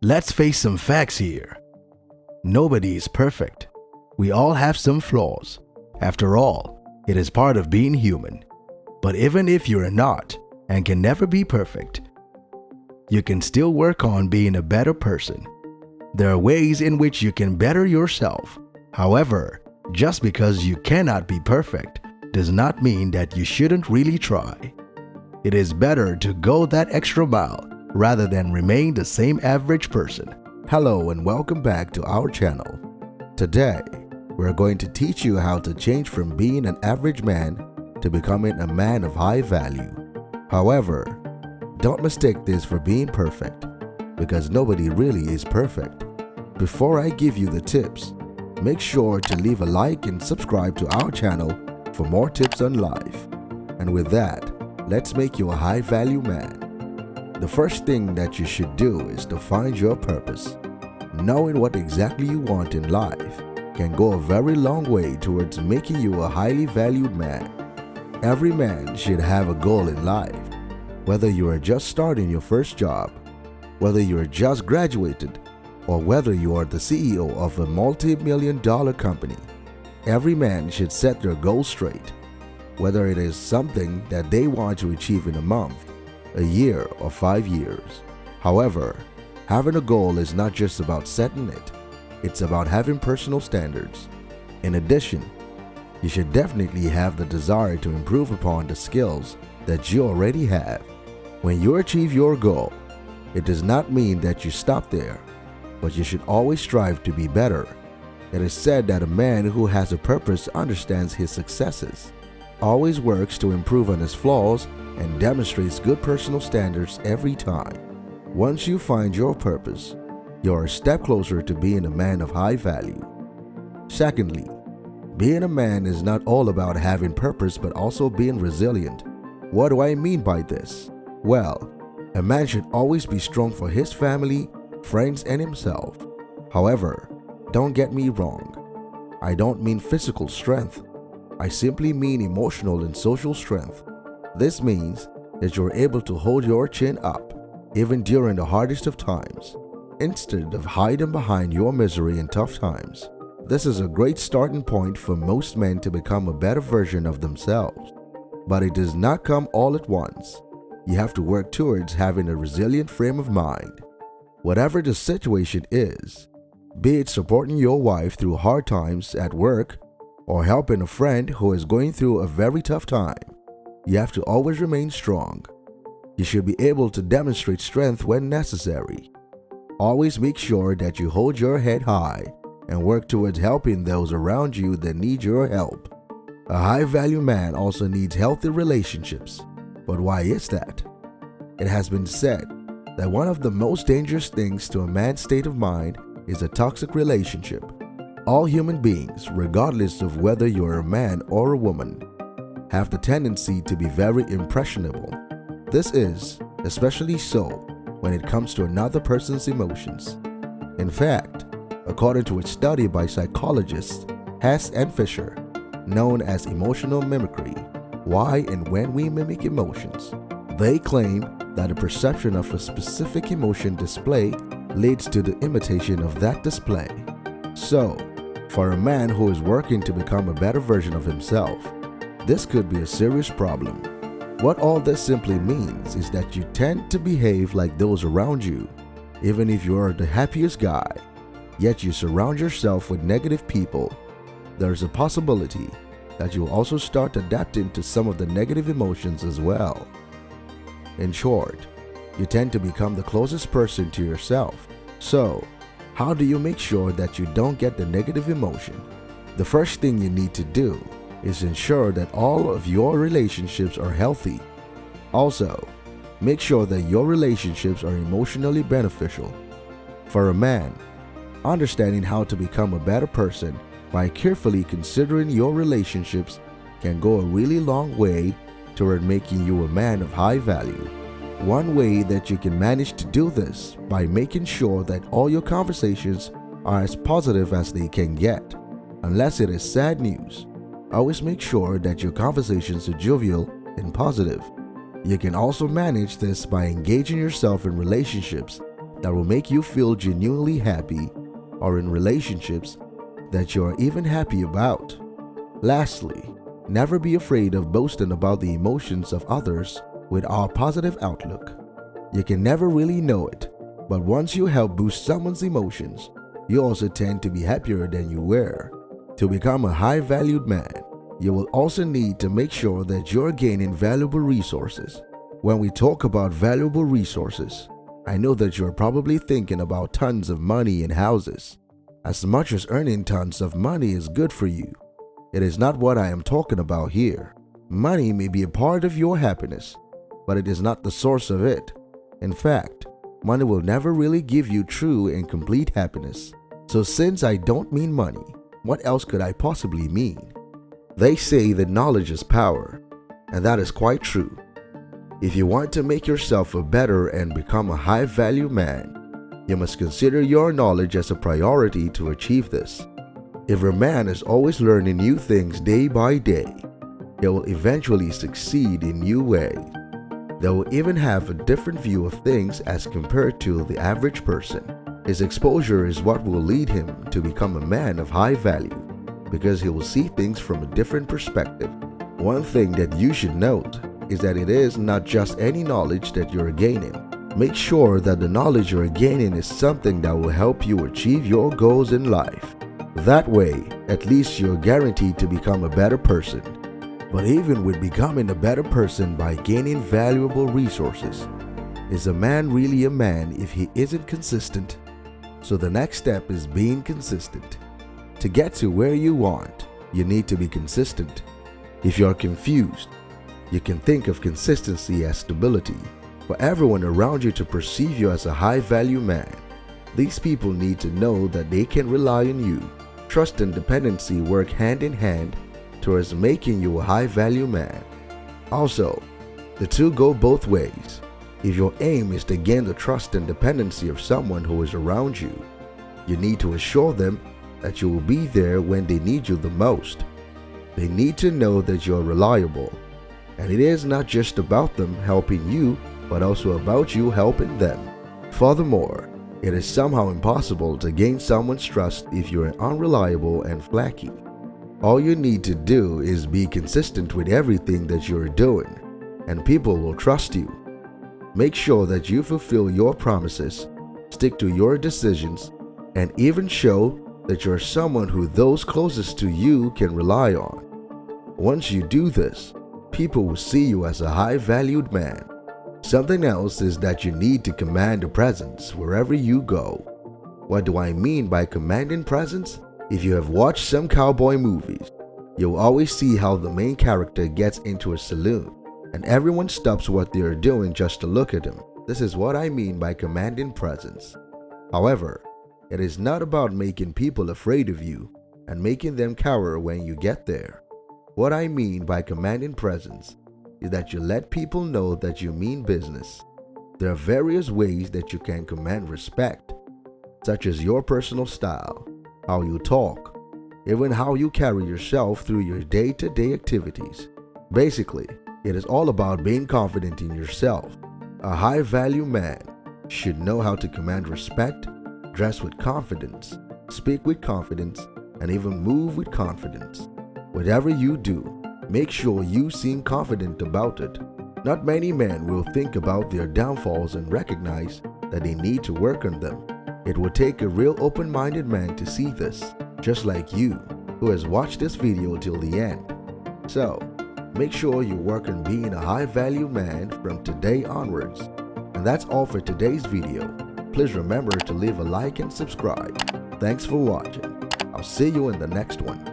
Let's face some facts here. Nobody is perfect. We all have some flaws. After all, it is part of being human. But even if you're not and can never be perfect, you can still work on being a better person. There are ways in which you can better yourself. However, just because you cannot be perfect does not mean that you shouldn't really try. It is better to go that extra mile rather than remain the same average person. Hello and welcome back to our channel. Today, we're going to teach you how to change from being an average man to becoming a man of high value. However, don't mistake this for being perfect, because nobody really is perfect. Before I give you the tips, make sure to leave a like and subscribe to our channel for more tips on life. And with that, let's make you a high value man. The first thing that you should do is to find your purpose. Knowing what exactly you want in life can go a very long way towards making you a highly valued man. Every man should have a goal in life. Whether you are just starting your first job, whether you are just graduated, or whether you are the CEO of a multi-million-dollar company, every man should set their goals straight. Whether it is something that they want to achieve in a month, a year, or 5 years. However, having a goal is not just about setting it, it's about having personal standards. In addition, you should definitely have the desire to improve upon the skills that you already have. When you achieve your goal, it does not mean that you stop there, but you should always strive to be better. It is said that a man who has a purpose understands his successes, always works to improve on his flaws, and demonstrates good personal standards every time. Once you find your purpose, you're a step closer to being a man of high value. Secondly, being a man is not all about having purpose but also being resilient. What do I mean by this? Well, a man should always be strong for his family, friends, and himself. However, don't get me wrong. I don't mean physical strength. I simply mean emotional and social strength. This means that you're able to hold your chin up even during the hardest of times, instead of hiding behind your misery in tough times. This is a great starting point for most men to become a better version of themselves. But it does not come all at once. You have to work towards having a resilient frame of mind. Whatever the situation is, be it supporting your wife through hard times at work or helping a friend who is going through a very tough time, you have to always remain strong. You should be able to demonstrate strength when necessary. Always make sure that you hold your head high and work towards helping those around you that need your help. A high-value man also needs healthy relationships. But why is that? It has been said that one of the most dangerous things to a man's state of mind is a toxic relationship. All human beings, regardless of whether you're a man or a woman, have the tendency to be very impressionable. This is especially so when it comes to another person's emotions. In fact, according to a study by psychologists Hess and Fisher, known as emotional mimicry, why and when we mimic emotions, they claim that the perception of a specific emotion display leads to the imitation of that display. So, for a man who is working to become a better version of himself, this could be a serious problem. What all this simply means is that you tend to behave like those around you. Even if you are the happiest guy, yet you surround yourself with negative people, there's a possibility that you'll also start adapting to some of the negative emotions as well. In short, you tend to become the closest person to yourself. So, how do you make sure that you don't get the negative emotion? The first thing you need to do is ensure that all of your relationships are healthy. Also, make sure that your relationships are emotionally beneficial. For a man, understanding how to become a better person by carefully considering your relationships can go a really long way toward making you a man of high value. One way that you can manage to do this by making sure that all your conversations are as positive as they can get. Unless it is sad news, always make sure that your conversations are jovial and positive. You can also manage this by engaging yourself in relationships that will make you feel genuinely happy, or in relationships that you are even happy about. Lastly, never be afraid of boasting about the emotions of others with our positive outlook. You can never really know it, but once you help boost someone's emotions, you also tend to be happier than you were. To become a high-valued man, you will also need to make sure that you're gaining valuable resources. When we talk about valuable resources, I know that you're probably thinking about tons of money and houses. As much as earning tons of money is good for you, it is not what I am talking about here. Money may be a part of your happiness, but it is not the source of it. In fact, money will never really give you true and complete happiness. So since I don't mean money, what else could I possibly mean? They say that knowledge is power, and that is quite true. If you want to make yourself a better and become a high-value man, you must consider your knowledge as a priority to achieve this. If a man is always learning new things day by day, he will eventually succeed in new ways. They will even have a different view of things as compared to the average person. His exposure is what will lead him to become a man of high value, because he will see things from a different perspective. One thing that you should note is that it is not just any knowledge that you're gaining. Make sure that the knowledge you're gaining is something that will help you achieve your goals in life. That way, at least you're guaranteed to become a better person. But even with becoming a better person by gaining valuable resources, is a man really a man if he isn't consistent? So the next step is being consistent. To get to where you want, you need to be consistent. If you're confused, you can think of consistency as stability. For everyone around you to perceive you as a high-value man, these people need to know that they can rely on you. Trust and dependency work hand in hand towards making you a high-value man. Also, the two go both ways. If your aim is to gain the trust and dependency of someone who is around you, you need to assure them that you will be there when they need you the most. They need to know that you're reliable, and it is not just about them helping you, but also about you helping them. Furthermore, it is somehow impossible to gain someone's trust if you're unreliable and flaky. All you need to do is be consistent with everything that you're doing, and people will trust you. Make sure that you fulfill your promises, stick to your decisions, and even show that you're someone who those closest to you can rely on. Once you do this, people will see you as a high-valued man. Something else is that you need to command a presence wherever you go. What do I mean by commanding presence? If you have watched some cowboy movies, you'll always see how the main character gets into a saloon, and everyone stops what they are doing just to look at him. This is what I mean by commanding presence. However, it is not about making people afraid of you and making them cower when you get there. What I mean by commanding presence is that you let people know that you mean business. There are various ways that you can command respect, such as your personal style, how you talk, even how you carry yourself through your day-to-day activities. Basically, it is all about being confident in yourself. A high-value man should know how to command respect, dress with confidence, speak with confidence, and even move with confidence. Whatever you do, make sure you seem confident about it. Not many men will think about their downfalls and recognize that they need to work on them. It will take a real open-minded man to see this, just like you, who has watched this video till the end. So, make sure you work on being a high-value man from today onwards. And that's all for today's video. Please remember to leave a like and subscribe. Thanks for watching. I'll see you in the next one.